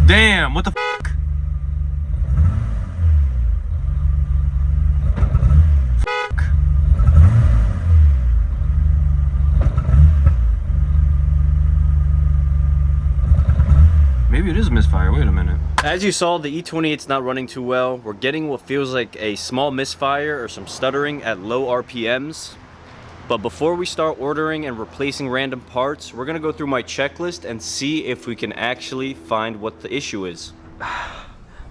Damn, what the f***? Maybe it is a misfire, wait a minute. As you saw, the E28's not running too well. We're getting what feels like a small misfire or some stuttering at low RPMs. But before we start ordering and replacing random parts, we're gonna go through my checklist and see if we can actually find what the issue is.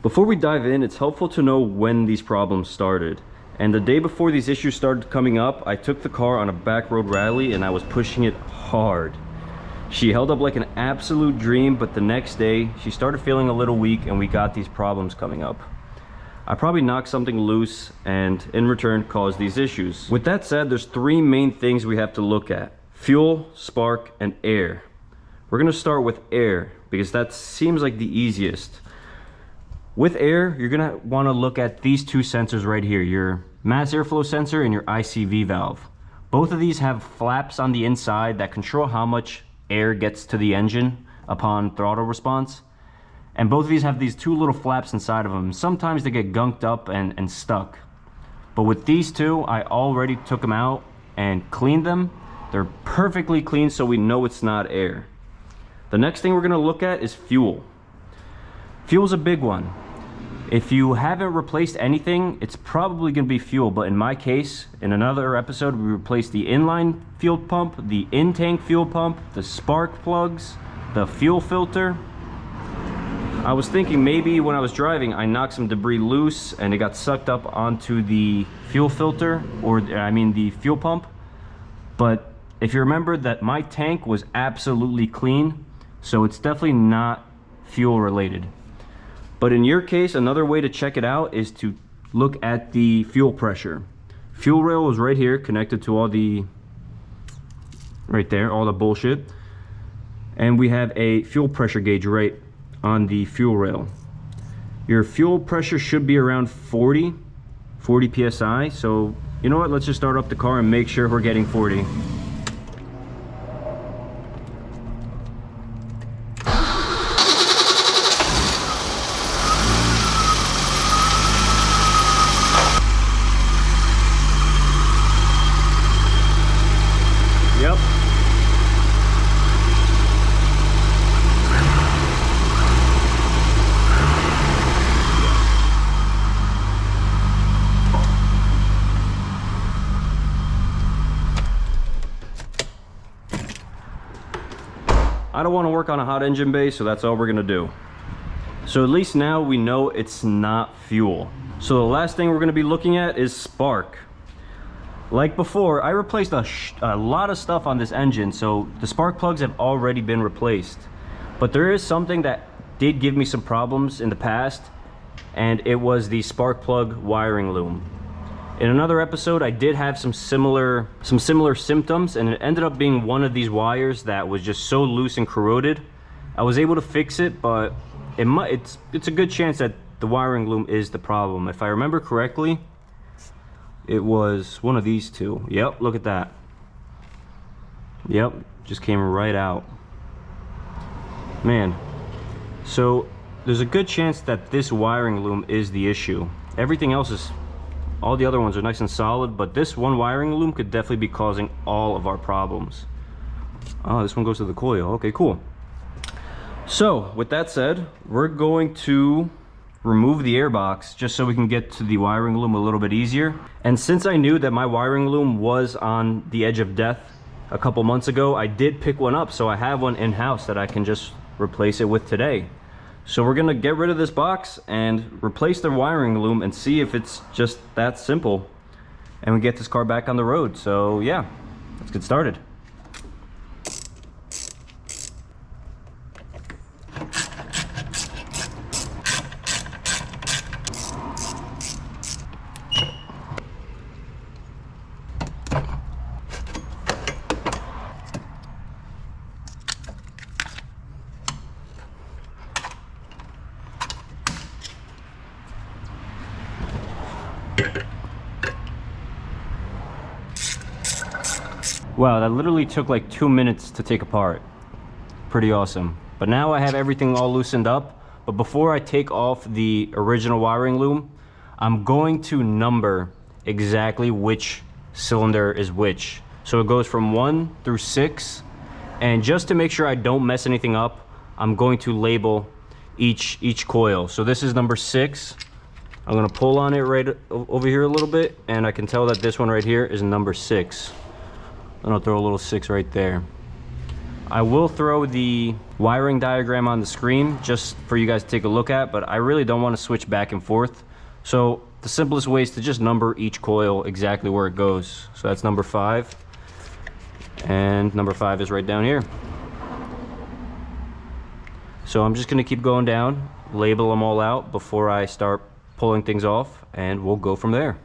Before we dive in, it's helpful to know when these problems started. And the day before these issues started coming up, I took the car on a back road rally and I was pushing it hard. She held up like an absolute dream, but the next day, she started feeling a little weak and we got these problems coming up. I probably knocked something loose and in return caused these issues. With that said, there's three main things we have to look at: fuel, spark, and air. We're gonna start with air because that seems like the easiest. With air, you're gonna wanna look at these two sensors right here, your mass airflow sensor and your ICV valve. Both of these have flaps on the inside that control how much air gets to the engine upon throttle response. And both of these have these two little flaps inside of them. Sometimes they get gunked up and stuck. But with these two, I already took them out and cleaned them. They're perfectly clean, so we know it's not air. The next thing we're gonna look at is fuel. Fuel's a big one. If you haven't replaced anything, it's probably gonna be fuel, but in my case, in another episode, we replaced the inline fuel pump, the in-tank fuel pump, the spark plugs, the fuel filter. I was thinking maybe when I was driving, I knocked some debris loose and it got sucked up onto the fuel filter, or I mean the fuel pump. But if you remember that my tank was absolutely clean, so it's definitely not fuel related. But in your case, another way to check it out is to look at the fuel pressure. Fuel rail is right here, connected to all the, right there, all the bullshit. And we have a fuel pressure gauge right on the fuel rail. Your fuel pressure should be around 40 PSI. So, you know what, let's just start up the car and make sure we're getting 40. I don't want to work on a hot engine bay, so that's all we're gonna do. So at least now we know it's not fuel. So the last thing we're gonna be looking at is spark. Like before, I replaced a lot of stuff on this engine, so the spark plugs have already been replaced. But there is something that did give me some problems in the past, and it was the spark plug wiring loom. In another episode, I did have some similar symptoms, and it ended up being one of these wires that was just so loose and corroded. I was able to fix it, but it's a good chance that the wiring loom is the problem. If I remember correctly, it was one of these two. Yep, look at that. Yep, just came right out. Man, so there's a good chance that this wiring loom is the issue. Everything else is, all the other ones are nice and solid, but this one wiring loom could definitely be causing all of our problems. Oh, this one goes to the coil. Okay, cool. So with that said, we're going to remove the air box just so we can get to the wiring loom a little bit easier. And since I knew that my wiring loom was on the edge of death a couple months ago, I did pick one up, so I have one in-house that I can just replace it with today. So we're gonna get rid of this box and replace the wiring loom and see if it's just that simple and we get this car back on the road. So yeah, let's get started. Wow, that literally took like 2 minutes to take apart. Pretty awesome. But now I have everything all loosened up. but before I take off the original wiring loom, I'm going to number exactly which cylinder is which. So it goes from 1 through 6, and just to make sure I don't mess anything up, I'm going to label each coil. So this is number 6. I'm gonna pull on it right over here a little bit, and I can tell that this one right here is number 6. And I'll throw a little 6 right there. I will throw the wiring diagram on the screen just for you guys to take a look at, but I really don't want to switch back and forth. So the simplest way is to just number each coil exactly where it goes. So that's number 5, and number 5 is right down here. So I'm just going to keep going down, label them all out before I start pulling things off, and we'll go from there.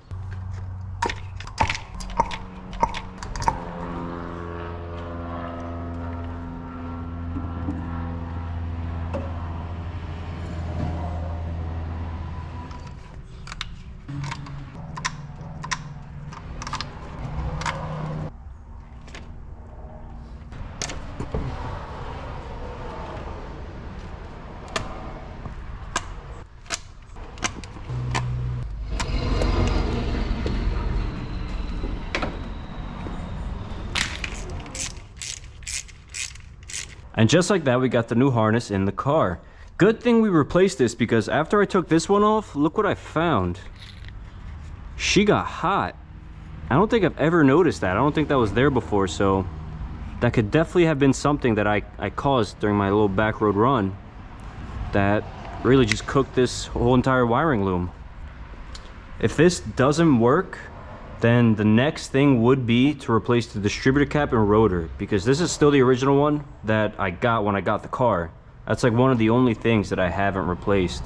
And just like that, we got the new harness in the car. Good thing we replaced this, because after I took this one off, look what I found. She got hot. I don't think I've ever noticed that. I don't think that was there before, so that could definitely have been something that I caused during my little back road run that really just cooked this whole entire wiring loom. If this doesn't work, then the next thing would be to replace the distributor cap and rotor, because this is still the original one that I got when I got the car. That's like one of the only things that I haven't replaced.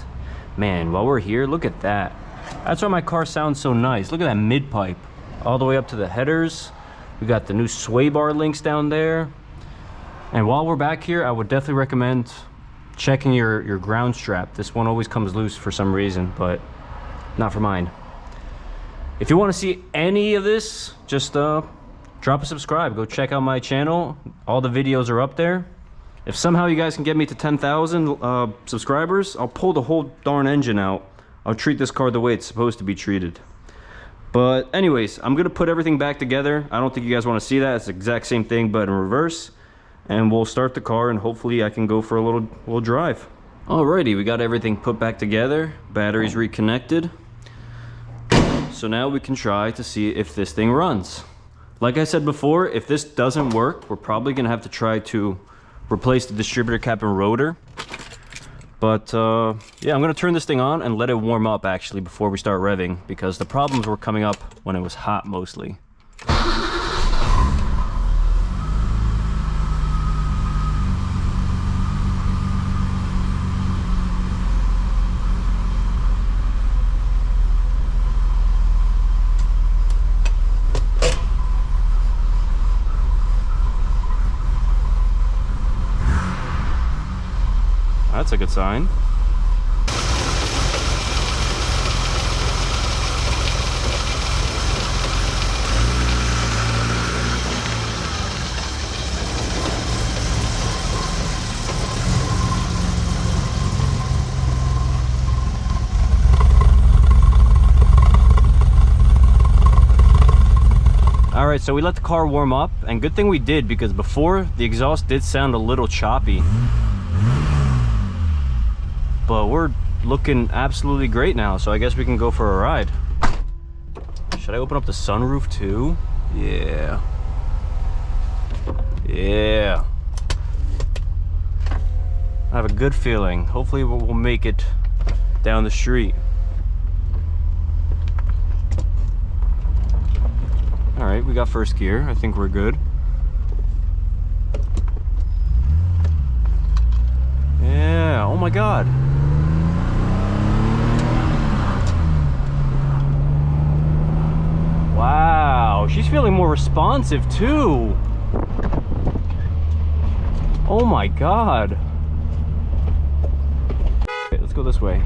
Man, while we're here, look at that. That's why my car sounds so nice. Look at that mid pipe all the way up to the headers. We got the new sway bar links down there. And while we're back here, I would definitely recommend checking your ground strap. This one always comes loose for some reason, but not for mine. If you want to see any of this, just drop a subscribe. Go check out my channel. All the videos are up there. If somehow you guys can get me to 10,000 subscribers, I'll pull the whole darn engine out. I'll treat this car the way it's supposed to be treated. But anyways, I'm gonna put everything back together. I don't think you guys want to see that. It's the exact same thing, but in reverse. And we'll start the car, and hopefully I can go for a little drive. Alrighty, we got everything put back together. Batteries reconnected. So now we can try to see if this thing runs. Like I said before, if this doesn't work, we're probably gonna have to try to replace the distributor cap and rotor. But yeah, I'm gonna turn this thing on and let it warm up actually before we start revving, because the problems were coming up when it was hot mostly. That's a good sign. All right, so we let the car warm up, and good thing we did, because before the exhaust did sound a little choppy. But we're looking absolutely great now, so I guess we can go for a ride. Should I open up the sunroof too? Yeah. Yeah. I have a good feeling. Hopefully we'll make it down the street. All right, we got first gear. I think we're good. Yeah, oh my God. Wow, she's feeling more responsive too. Oh my God. Okay, let's go this way.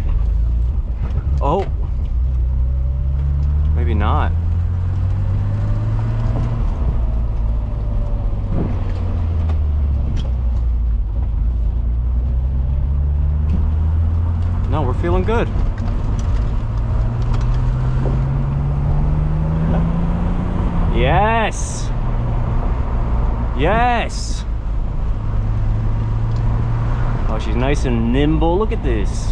Oh, maybe not. feeling good. Yes! Yes! Oh, she's nice and nimble. Look at this.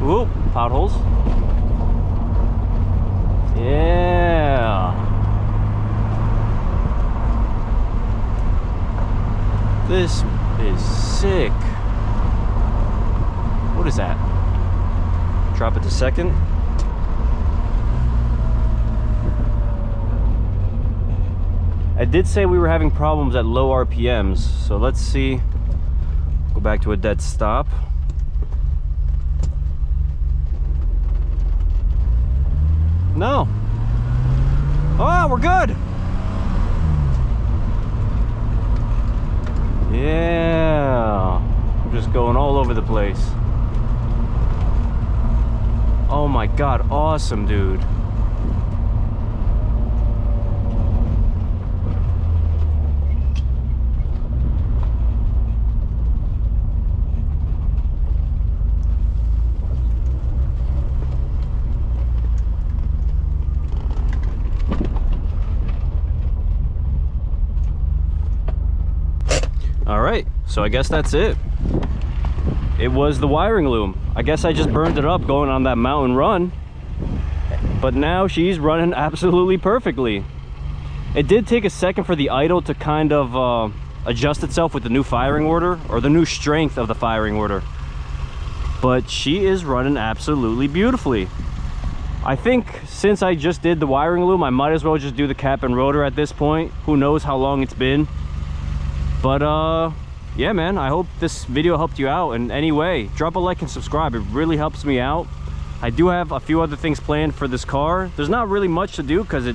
Whoop, potholes. Yeah. This is sick. What is that? Drop it to second. I did say we were having problems at low RPMs, so let's see. Go back to a dead stop. No. Oh, we're good. Yeah. I'm just going all over the place. Oh my God, awesome, dude. All right, so I guess that's it. It was the wiring loom. I guess I just burned it up going on that mountain run, but now she's running absolutely perfectly. It did take a second for the idle to kind of adjust itself with the new firing order, or the new strength of the firing order, but she is running absolutely beautifully. I think since I just did the wiring loom, I might as well just do the cap and rotor at this point. Who knows how long it's been. But yeah, man, I hope this video helped you out in any way. Drop a like and subscribe. It really helps me out. I do have a few other things planned for this car. There's not really much to do because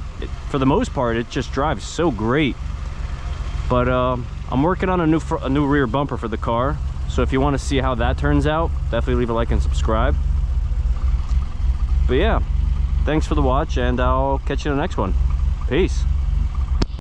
for the most part, it just drives so great. But I'm working on a new rear bumper for the car. So if you want to see how that turns out, definitely leave a like and subscribe. But yeah, thanks for the watch, and I'll catch you in the next one. Peace.